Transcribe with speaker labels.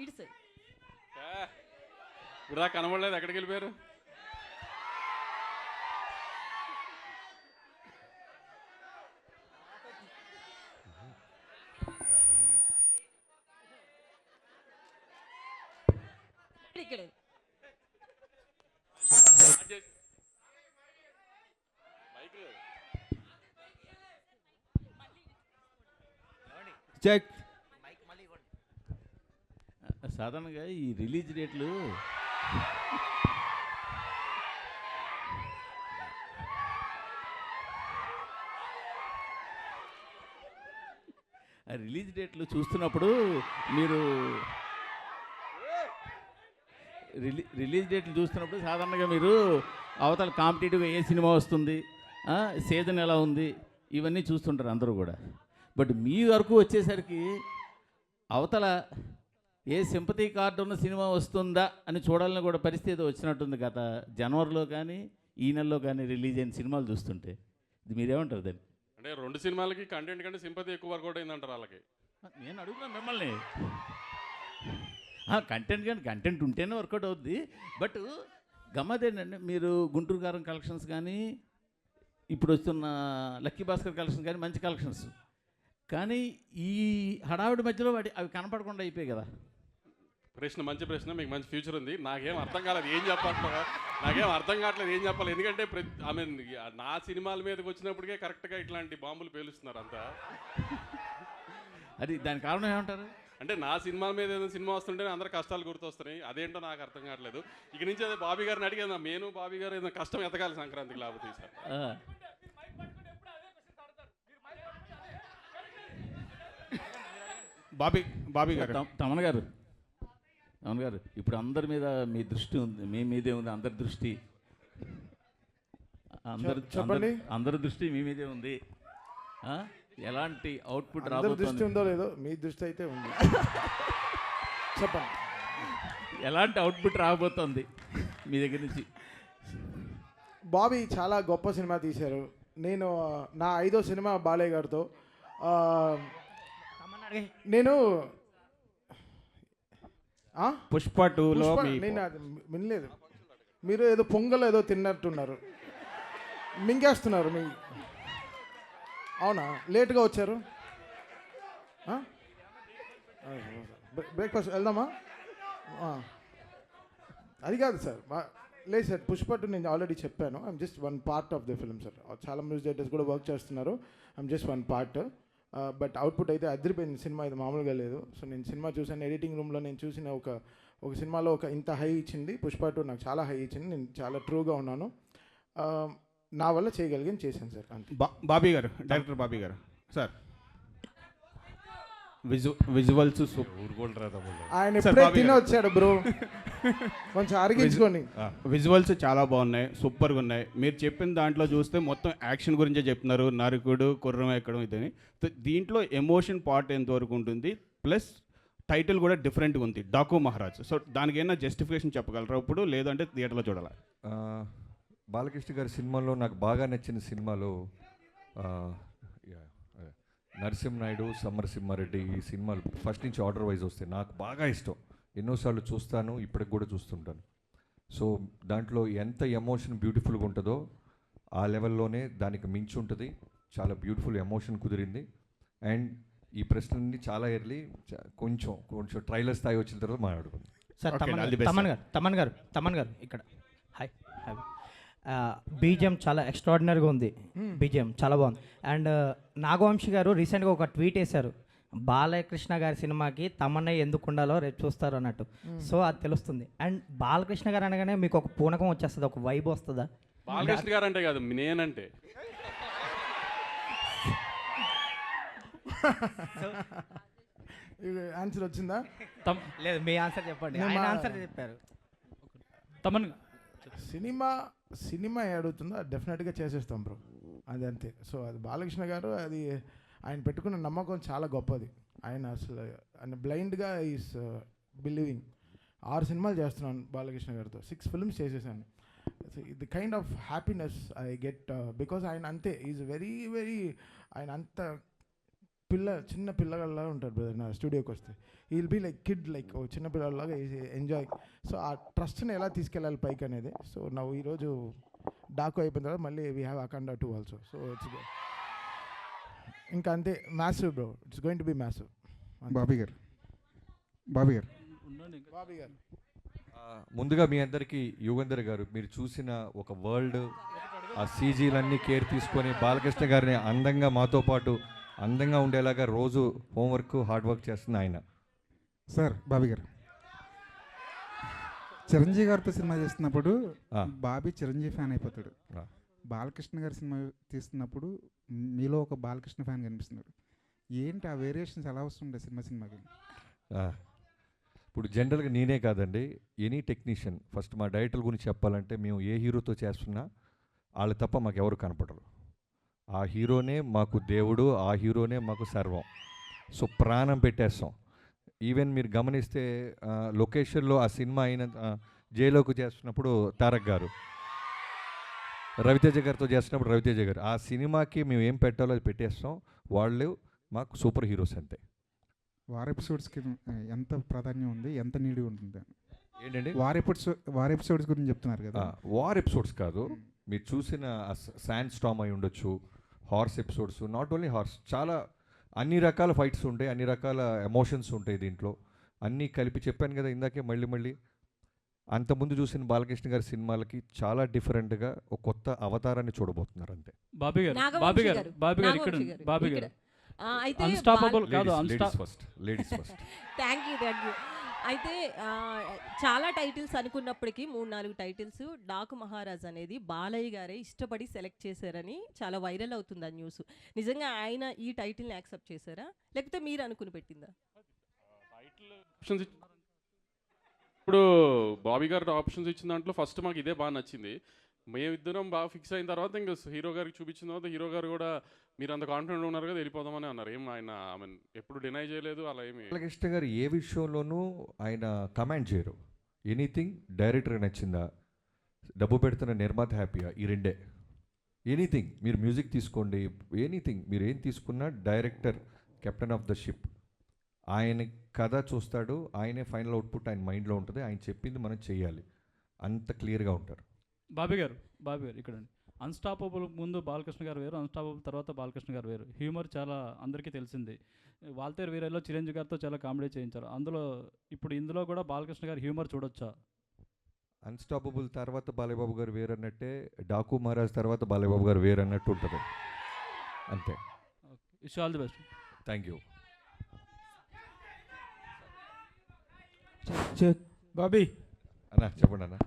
Speaker 1: ఇటు సైడ్.
Speaker 2: ఇప్పుడు కనబడలేదు, ఎక్కడికి వెళ్ళిపోయారు?
Speaker 1: ఇక్కడ
Speaker 3: చెక్. సాధారణంగా ఈ రిలీజ్ డేట్లు రిలీజ్ డేట్లు చూస్తున్నప్పుడు మీరు రిలీజ్ డేట్లు చూస్తున్నప్పుడు సాధారణంగా మీరు అవతల కాంపిటేటివ్గా ఏ సినిమా వస్తుంది, సీజన్ ఎలా ఉంది, ఇవన్నీ చూస్తుంటారు అందరూ కూడా. బట్ మీ వరకు వచ్చేసరికి అవతల ఏ సింపతి కార్డు ఉన్న సినిమా వస్తుందా అని చూడాలని కూడా పరిస్థితి వచ్చినట్టుంది గత జనవరిలో కానీ ఈ నెలలో కానీ రిలీజ్ అయిన సినిమాలు చూస్తుంటే. ఇది మీరేమంటారు దాన్ని?
Speaker 2: అంటే 2 సినిమాలకి కంటెంట్ కంటే సింపతి ఎక్కువ వర్కౌట్ అయిందంటారు వాళ్ళకి.
Speaker 3: నేను అడుగుతున్నాను మిమ్మల్ని. కంటెంట్ కానీ కంటెంట్ ఉంటేనే వర్కౌట్ అవుద్ది. బట్ గమ్మత్ ఏంటంటే మీరు గుంటూరు కారం కలెక్షన్స్ కానీ ఇప్పుడు వస్తున్న లక్కీ భాస్కర్ కలెక్షన్స్ కానీ మంచి కలెక్షన్స్, కానీ ఈ హడావిడి మధ్యలో అవి కనపడకుండా అయిపోయాయి కదా.
Speaker 2: ప్రశ్న మంచి ప్రశ్న, మీకు మంచి ఫ్యూచర్ ఉంది. నాకేం అర్థం కాలేదు ఏం చెప్పాలి, నాకేం అర్థం కావట్లేదు ఏం చెప్పాలి. ఎందుకంటే ఐ మీన్ నా సినిమాల మీదకి వచ్చినప్పటికే కరెక్ట్గా ఇట్లాంటి బాంబులు పేలుస్తున్నారు అంతా.
Speaker 3: అది దాని కారణం ఏమంటారు?
Speaker 2: అంటే నా సినిమా మీద ఏదైనా సినిమా వస్తుంటే అందరు కష్టాలు గుర్తొస్తున్నాయి. అదేంటో నాకు అర్థం కావట్లేదు. ఇక నుంచి అదే బాబీ గారిని అడిగాను, నేను బాబీ గారు ఏదైనా కష్టం ఎతకాలి సంక్రాంతికి, లేకపోతే సార్.
Speaker 4: బాబీ గారు,
Speaker 3: తమన్ గారు ఇప్పుడు అందరి మీద మీ దృష్టి ఉంది, మీ మీదే ఉంది అందరి దృష్టి. అందరి దృష్టి మీ మీదే ఉంది. ఎలాంటి అవుట్పుట్
Speaker 5: దృష్టి ఉందో లేదో మీ దృష్టి అయితే ఉంది. చెప్పండి,
Speaker 3: ఎలాంటి అవుట్పుట్ రాబోతోంది మీ దగ్గర నుంచి?
Speaker 5: బాబీ చాలా గొప్ప సినిమా తీశారు. నేను నా 5వ సినిమా బాలయ్య గారితో. నేను
Speaker 4: పుష్ప 2లో
Speaker 5: నేను వినలేదు. మీరు ఏదో పొంగల్ ఏదో తిన్నట్టున్నారు, మింగేస్తున్నారు. అవునా, లేట్గా వచ్చారు. బ్రేక్ఫాస్ట్ వెళ్దామా? అది కాదు సార్, లేదు సార్. పుష్ప 2 నేను ఆల్రెడీ చెప్పాను. I'm just one part of the film sir. చాలా మ్యూజిక్ డైరెక్టర్స్ కూడా వర్క్ చేస్తున్నారు. I'm just one part. But output అయితే అదిరిపోయింది. సినిమా ఇది మామూలుగా లేదు. సో నేను సినిమా చూసాను, ఎడిటింగ్ రూమ్లో నేను చూసిన ఒక సినిమాలో ఇంత హై ఇచ్చింది పుష్ప 2 నాకు చాలా హై ఇచ్చింది. నేను చాలా ట్రూగా ఉన్నాను. నా వల్ల చేయగలిగాను, చేశాను సార్. అంతే.
Speaker 4: బాబీ గారు, డైరెక్టర్ బాబీ గారు సార్, విజువల్స్
Speaker 5: ఆయన ఇప్పుడే తిని వచ్చాడు బ్రో, కొంచెం అరిగించుకొని.
Speaker 4: విజువల్స్ చాలా బాగున్నాయి, సూపర్గా ఉన్నాయి. మీరు చెప్పిన దాంట్లో చూస్తే మొత్తం యాక్షన్ గురించే చెప్తున్నారు, నరుకుడు కుర్రం ఎక్కడం ఇదని. దీంట్లో ఎమోషన్ పార్ట్ ఎంతవరకు ఉంటుంది, ప్లస్ టైటిల్ కూడా డిఫరెంట్గా ఉంది, డాకు మహారాజ్. సో దానికి ఏమైనా జస్టిఫికేషన్ చెప్పగలరా ఇప్పుడు, లేదంటే థియేటర్లో చూడాలా?
Speaker 6: బాలకృష్ణ గారి సినిమాలో నాకు బాగా నచ్చిన సినిమాలో నరసింహనాయుడు, సమరసింహారెడ్డి, ఈ సినిమాలు ఫస్ట్ నుంచి ఆర్డర్ వైజ్ వస్తాయి. నాకు బాగా ఇష్టం, ఎన్నోసార్లు చూస్తాను, ఇప్పటికి కూడా చూస్తుంటాను. సో దాంట్లో ఎంత ఎమోషన్ బ్యూటిఫుల్గా ఉంటుందో ఆ లెవెల్లోనే దానికి మించి ఉంటుంది. చాలా బ్యూటిఫుల్ ఎమోషన్ కుదిరింది. అండ్ ఈ ప్రశ్నని చాలా ఎర్లీ కొంచెం ట్రైలర్ స్థాయి వచ్చిన తర్వాత మాట్లాడుకుందాం.
Speaker 7: సార్ తమన్ గారు ఇక్కడ హాయ్ హాయ్. బీజిఎం చాలా ఎక్స్ట్రాడినరీగా ఉంది, బీజిఎం చాలా బాగుంది. అండ్ నాగవంశి గారు రీసెంట్గా ఒక ట్వీట్ వేశారు, బాలకృష్ణ గారి సినిమాకి తమన్నే ఎందుకు ఉండాలో రేపు చూస్తారు అన్నట్టు. సో అది తెలుస్తుంది. అండ్ బాలకృష్ణ గారు అనగానే మీకు ఒక పూనకం వచ్చేస్తుంది, ఒక వైబ్ వస్తుందా?
Speaker 2: బాలకృష్ణ గారు అంటే కాదు, నేనంటే
Speaker 5: ఆన్సర్ వచ్చిందా?
Speaker 7: లేదు, మీ ఆన్సర్ చెప్పండి. ఆయన ఆన్సర్ చెప్పారు.
Speaker 3: తమన్
Speaker 5: సినిమా అడుగుతుందో డెఫినెట్గా చేసేస్తాం బ్రో, అది అంతే. సో అది బాలకృష్ణ గారు, అది ఆయన పెట్టుకున్న నమ్మకం చాలా గొప్పది. ఆయన అసలు ఆయన బ్లైండ్గా ఈస్ బిలీవింగ్. 6 సినిమాలు చేస్తున్నాను బాలకృష్ణ గారితో, 6 ఫిల్మ్స్ చేసేసాను. The kind of happiness I get because ఆయన అంతే ఈజ్ వెరీ ఆయన అంత చిన్న పిల్లగాళ్ళ ఉంటాడు బ్రదర్ నా స్టూడియోకి వస్తే. Will be like kid, like ఓ చిన్న పిల్లలాగా ఎంజాయ్. సో ఆ ట్రస్ట్ని ఎలా తీసుకెళ్ళాలి పైకి అనేది. సో ನಾವು ఈరోజు డాకు అయిపోయిన తర్వాత మళ్ళీ we have Akhanda 2 also. So it's ఇంకా అంతే, massive bro, it's going to be massive.
Speaker 1: Bobby గారు
Speaker 6: ముందుగా మీ అందరికీ యుగంధర్ గారు, మీరు చూసిన ఒక వరల్డ్, ఆ సీజీలన్నీ కేర్ తీసుకొని బాలకృష్ణ గారిని అందంగా మాతో పాటు అందంగా ఉండేలాగా రోజు హోంవర్క్ హార్డ్ వర్క్ చేస్తున్న ఆయన.
Speaker 1: సార్ బాబీ గారు, చిరంజీవి గారితో సినిమా చేస్తున్నప్పుడు బాబీ చిరంజీవి ఫ్యాన్ అయిపోతాడు. బాలకృష్ణ గారి సినిమా తీస్తున్నప్పుడు మీలో ఒక బాలకృష్ణ ఫ్యాన్ కనిపిస్తున్నాడు. ఏంటి ఆ వేరియేషన్స్ ఎలా వస్తుంటాయి సినిమాకి?
Speaker 6: ఇప్పుడు జనరల్గా నేనే కాదండి, ఎనీ టెక్నీషియన్ ఫస్ట్ మా డైరెక్టర్ గురించి చెప్పాలంటే, మేము ఏ హీరోతో చేస్తున్నా వాళ్ళు తప్ప మాకు ఎవరు కనపడరు. ఆ హీరోనే మాకు దేవుడు, ఆ హీరోనే మాకు సర్వం. సో ప్రాణం పెట్టేస్తాం. ఈవెన్ మీరు గమనిస్తే లొకేషన్లో ఆ సినిమా అయిన జైలోకి చేస్తున్నప్పుడు తారక్ గారు, రవితేజ గారితో చేస్తున్నప్పుడు రవితేజ గారు, ఆ సినిమాకి మేము ఏం పెట్టాలో అది పెట్టేస్తాం. వాళ్ళు మాకు సూపర్ హీరోస్ అంతే.
Speaker 1: వార్ ఎపిసోడ్స్కి ఎంత ప్రాధాన్యం ఉంది, ఎంత నీడి ఉంటుంది
Speaker 6: ఏంటండి?
Speaker 1: వార్ ఎపిసోడ్స్ గురించి చెప్తున్నారు కదా.
Speaker 6: వార్ ఎపిసోడ్స్ కాదు, మీరు చూసిన శాండ్ స్టామ్ అయి ఉండొచ్చు, horse episodes, not only horse, చాలా అన్ని రకాల ఫైట్స్ ఉంటాయి, అన్ని రకాల ఎమోషన్స్ ఉంటాయి దీంట్లో. అన్నీ కలిపి చెప్పాను కదా ఇందాకే, మళ్ళీ అంతకుముందు చూసిన బాలకృష్ణ గారి సినిమాలకి చాలా డిఫరెంట్గా ఒక కొత్త అవతారాన్ని చూడబోతున్నారు అంతే.
Speaker 8: బాబీ గారు ఇక్కడ అయితే అన్స్టాపబుల్ కాదు,
Speaker 6: లేడీస్ ఫస్ట్.
Speaker 8: Thank you. అయితే చాలా టైటిల్స్ అనుకున్నప్పటికీ 3-4 టైటిల్స్ డాకు మహారాజ్ అనేది బాలయ్య గారే ఇష్టపడి సెలెక్ట్ చేశారని చాలా వైరల్ అవుతుంది ఆ న్యూస్. నిజంగా ఆయన ఈ టైటిల్ని యాక్సెప్ట్ చేశారా, లేకపోతే మీరు అనుకుని పెట్టిందా?
Speaker 2: ఇప్పుడు బాబీ గారు ఆప్షన్స్ ఇచ్చిన దాంట్లో ఫస్ట్ మాకు ఇదే బాగా నచ్చింది. మేమిద్దరం బాగా ఫిక్స్ అయిన తర్వాత ఇంకా హీరో గారికి చూపించిన తర్వాత హీరో గారు కూడా మీరు అంత కాన్ఫిడెంట్ ఉన్నారు కదా వెళ్ళిపోదామని అన్నారు. ఏం ఆయన ఎప్పుడు డినై చేయలేదు అలా ఏమి.
Speaker 6: బాలకృష్ణ గారు ఏ విషయంలోనూ ఆయన కమాండ్ చేయరు. ఎనీథింగ్ డైరెక్టర్ నచ్చిందా, డబ్బు పెడుతున్న నిర్మాత హ్యాపీయా, ఈ రెండే. ఎనీథింగ్ మీరు మ్యూజిక్ తీసుకోండి, ఎనీథింగ్ మీరు ఏం తీసుకున్నా director captain of the ship. ఆయన కథ చూస్తాడు, ఆయనే ఫైనల్ అవుట్పుట్ ఆయన మైండ్లో ఉంటుంది, ఆయన చెప్పింది మనం చేయాలి, అంత క్లియర్గా ఉంటారు.
Speaker 8: బాబీ గారు ఇక్కడ అన్స్టాపబుల్ ముందు బాలకృష్ణ గారు వేరు, అన్స్టాపబుల్ తర్వాత బాలకృష్ణ గారు వేరు. హ్యూమర్ చాలా అందరికీ తెలిసింది. వాల్తేరు వీరలో చిరంజీవి గారితో చాలా కామెడీ చేయించారు. ఇప్పుడు ఇందులో కూడా బాలకృష్ణ గారి హ్యూమర్ చూడొచ్చా?
Speaker 6: అన్స్టాపబుల్ తర్వాత బాలయ్యబాబు గారు వేరు అన్నట్టే, డాకు మహారాజ్ తర్వాత బాలయ్యబాబు గారు వేరు అన్నట్టు ఉంటుంది అంతే.
Speaker 8: Wish all the best.
Speaker 6: Thank you.
Speaker 7: Bobby
Speaker 6: అన్నా చెప్పండి అన్న.